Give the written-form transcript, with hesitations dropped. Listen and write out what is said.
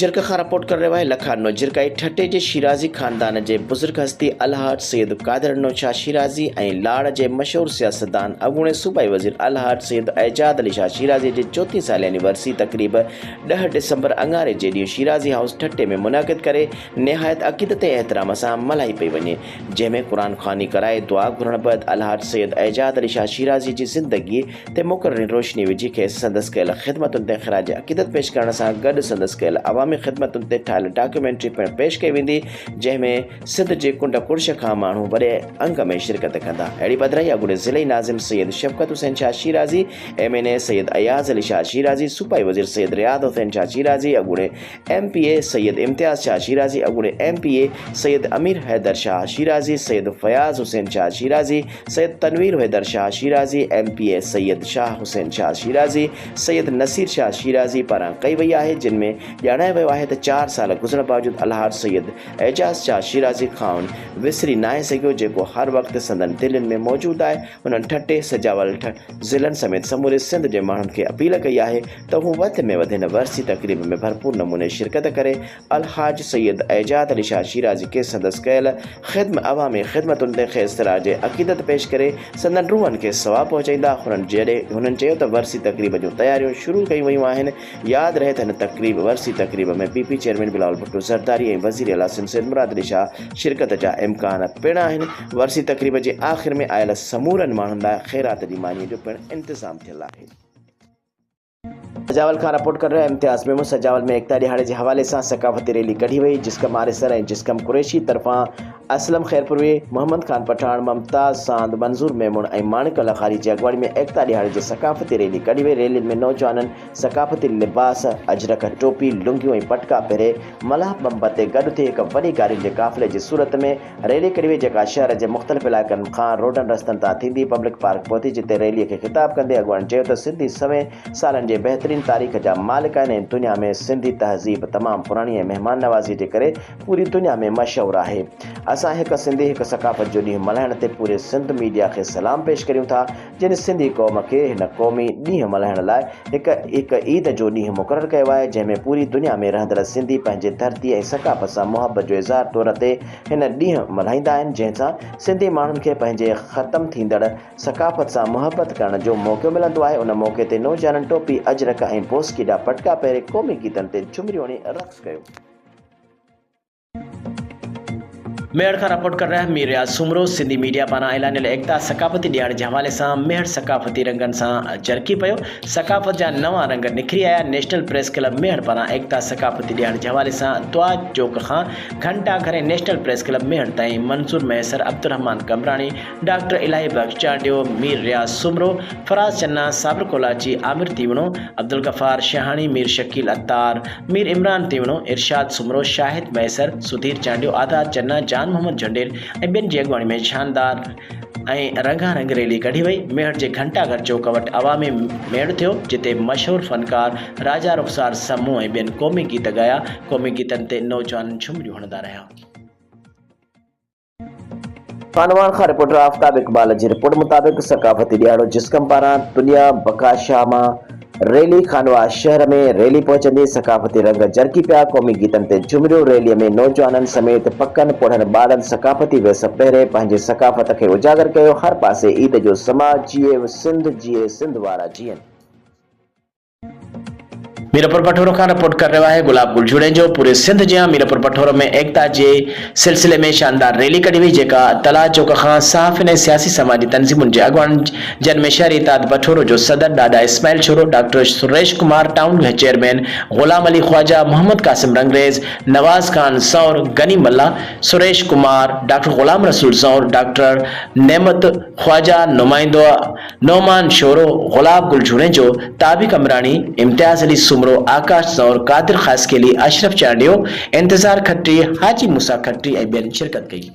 जिरका खां रिपोर्ट कर रहे लखा नो जिरकाई ठटे जे शिराजी खानदान जे बुजुर्ग हस्ती अलहाज सैयद कादिर नौशाह शिराजी ऐं लाड़ जे मशहूर सियासतदान अॻूणे सूबाई वज़ीर अलहाज सैयद एजाद अली शाह शिराजी जे 34 साल एनिवर्सरी तकरीब 10 डिसंबर अंगारे जे ॾींहुं शिराजी हाउस ठटे में मुनाक़िद करे निहायत अक़ीदत ऐं एहतराम सां मल्हाई पई वञे, जंहिंमें क़ुरान ख़्वानी कराए दुआ घुरण बैदि अलहाज सैयद एजाद अली शाह शिराजी जी ज़िंदगी ते मुक़ररी रोशनी विझी खेसि संदसि कयल ख़िदमतुनि ते ख़िराज अक़ीदत पेश करण सां गॾु संदसि कयल अवामी ख़िदमतुनि ते ठाहियल डॉक्यूमेंट्री पिणु पेश कई वेंदी, जंहिंमें सिंध जे कुंड कुर्श खां माण्हू वॾे अंग में शिरकत कंदा। अहिड़ी बदिराई अॻूणे ज़िले नाज़िम सैयद शफ़क़त हुसैन शाह शिराजी, MNA सैयद अयाज़ अली शाह शिराजी, सूबाई वज़ीर सैयद रियाद हुसैन शाह शिराजी, अॻूणे MPA सैयद इम्तियाज़ शाह शिराजी, अॻूणे MPA सैयद अमीर हैदर शाह शिराजी, सैयद फयाज़ हुसैन शाह शिराजी, सैयद तनवीर हैदर शाह शिराजी, MPA सैयद शाह हुसैन शाह शिराजी, सैयद नसीर शाह शिराजी पारां कई वई आहे, जिन में ॼाणायो वियो आहे त 4 साल गुज़रण बावजूद अलहाज सैयद एजाज़ शाह शिराजी खान विसरी नाहे सघियो, जेको हर वक़्तु संदन दिलनि में मौजूदु आहे। उन्हनि ठटे सजावल ज़िलनि समेत समूरे सिंध जे माण्हुनि खे अपील कई आहे त हू वधि में वधि हिन वरसी तक़रीब में भरपूर नमूने शिरकत करे अलहाज सैयद एजाद अली शाह शिराजी खे संदसि कयल अवामी ख़िदमतुनि ते ख़ेसरा जे अक़ीदत पेश करे संदन रूहनि खे सवाब पहुचाईंदा। हुननि चयो त वरसी तक़रीब जूं तयारियूं शुरू कयूं वयूं आहिनि। यादि रहे त हिन वरसी तक़रीब में PP चेयरमैन बिलावल भुट्टो ज़रदारी ऐं वज़ीर आला सिंध सैयद मुराद अली शाह शिरकत जा इम्कान पिणु आहिनि। वरसी तक़रीब जे आख़िर में आयल समूरनि माण्हुनि लाइ ख़ैरात जी मानीअ जो पिणु इंतज़ाम थियल आहे। सजावल खां रिपोर्ट कर रहे इम्तियाज़ मेमो। सजावल में एकता दिहाड़े के हवाले से सकाफ़ती रैली कढ़ी वही, जिसकम आरिसर ऐं जिसकम कुरैशी तरफ़ां असलम खैरपुरवी, मोहम्मद खान पठान, मुमताज़ सांद, मंजूर मेमून ऐं माणिक लखारी जी अगवाड़ी में एकता दिहाड़े की सकाफ़ती रैली कढ़ी वही। रैली में नौजवाननि सकाफ़ती लिबास, अजरक, टोपी, लुंगियूं ऐं पटका पहिरे मलाह बम ते गॾु थी हिकु वॾी गाॾियुनि जे काफ़िले जी सूरत में रैली कढ़ी वई, जेका शहर के मुख़्तलिफ़ इलाइक़नि खां रोडनि रस्तनि तां थींदी पब्लिक पार्क पहुती, जिते रैलीअ खे ख़िताब कंदे अॻवान चयो त सिंधी सवें सालनि जे बहितरीन तारीख़ जा मालिक आहिनि ऐं दुनिया में सिंधी तहज़ीब तमामु पुराणी ऐं मेहमान नवाज़ी जे करे पूरी दुनिया में मशहूरु आहे। असां हिकु सिंधी हिकु सकाफ़त जो ॾींहुं मल्हाइण ते पूरे सिंध मीडिया खे सलाम पेश करियूं था, जिन सिंधी क़ौम खे हिन क़ौमी ॾींहुं मल्हाइण लाइ हिकु ईद जो ॾींहुं मुक़ररु कयो आहे, जंहिंमें पूरी दुनिया में रहंदड़ सिंधी पंहिंजे धरती ऐं सकाफ़त सां मुहबत जो इज़हार तौर ते हिन ॾींहुं मल्हाईंदा आहिनि, जंहिंसां सिंधी माण्हुनि खे पंहिंजे ख़तमु थींदड़ सकाफ़त सां मुहबत करण जो मौक़ो मिलंदो आहे। उन मौक़े ते नौजवाननि टोपी, अजरक ऐं बोस्की जा पटका पहिरे क़ौमी गीतनि ते झुमरियूं हणी रक़्स कयो। मेहर खां रिपोर्ट कर रहा है मीर रियाज़ सुमरो। सिंधी मीडिया पारां ऐलानियल एकता सकाफ़ती ॾियार के हवाले से मेहर सकाफ़ती रंगन से जरकी पियो। सकाफ़त जा नवा रंग निखरी आया। नेशनल प्रेस क्लब मेहर पारां एकता सकाफ़ती ॾियार के हवाले से दुआ चौक खां घंटा घर नेशनल प्रेस क्लब मेहर ताईं मंसूर मैसर, अब्दुर्रहमान कमरानी, डॉक्टर इलाही बख्श चांडियो, मीर रियाज़ सुमरो, फराज चन्ना, साबिर कोलाची, आमिर तीवणो, अब्दुल गफ़ार शहानी, मीर शकील अत्तार, मीर इमरान तीवणो, इरशाद सुमरो, शाहिद मैसर, सुधीर चांडियो, आज़ाद चन्ना, मोहम्मद झंडेर ऐं ॿियनि जी अॻुवाणी में शानदार ऐं रंगारंग रैली कढ़ी वई। मेहर जे घंटाघर चौक वटि अवामी मेड़ थियो, जिते मशहूर फनकार राजा रुखसार समूह ऐं ॿियनि क़ौमी गीत गाया। क़ौमी गीतनि ते नौजवान झुमरियूं हणंदा रहिया। खानवान खां रिपोर्टर आफ्ताब इकबाल जी रिपोर्ट मुताबिक़ सकाफ़ती ॾियारो जिसकम पारां दुनिया बकाशा मां रैली खानवा शहर में रैली पहुचंदी। सकाफ़ती रंग जरकी पिया, क़ौमी गीतनि ते झुमरियूं। रैलीअ में नौजवाननि समेत पकनि पढ़नि ॿारनि सकाफ़ती वेस पहिरे पंहिंजे सकाफ़त खे उजागर कयो। हर पासे ईद जो समाज जिए सिंध वारा जीअनि। मीरपुर पठोरो खां रिपोर्ट कर रहा है गुलाब गुलजुड़े जो। पूरे सिंध जहाँ मीरपुर पठोरो में एकता के सिलसिले में शानदार रैली कढ़ी वही, जेका तला चौक खां साफ़ ने सियासी समाजी तंजीमुनि के अगवान, जन में शहरी इताद पठोरो जो सदर Dada Ismail Chhoro, doctor Suresh Kumar town chairman, Ghulam Ali Khwaja, Mohammad Qasim Rangrez, Nawaz Khan Saur, Ghani Malla, Suresh Kumar, doctor Ghulam Rasool Saur, doctor नेमत ख्वाजा, नुमाइंदो नौमान शोरो, गुलाब गुलजुड़े जो, ताबी कमरानी, इम्तियाज अली सुमरो, आकाश सौर, कादिर खासकेली, अशरफ चांडियो, इंतजार खट्टी, हाजी मूसा खट्टी ऐं ॿियनि शिरकत कई।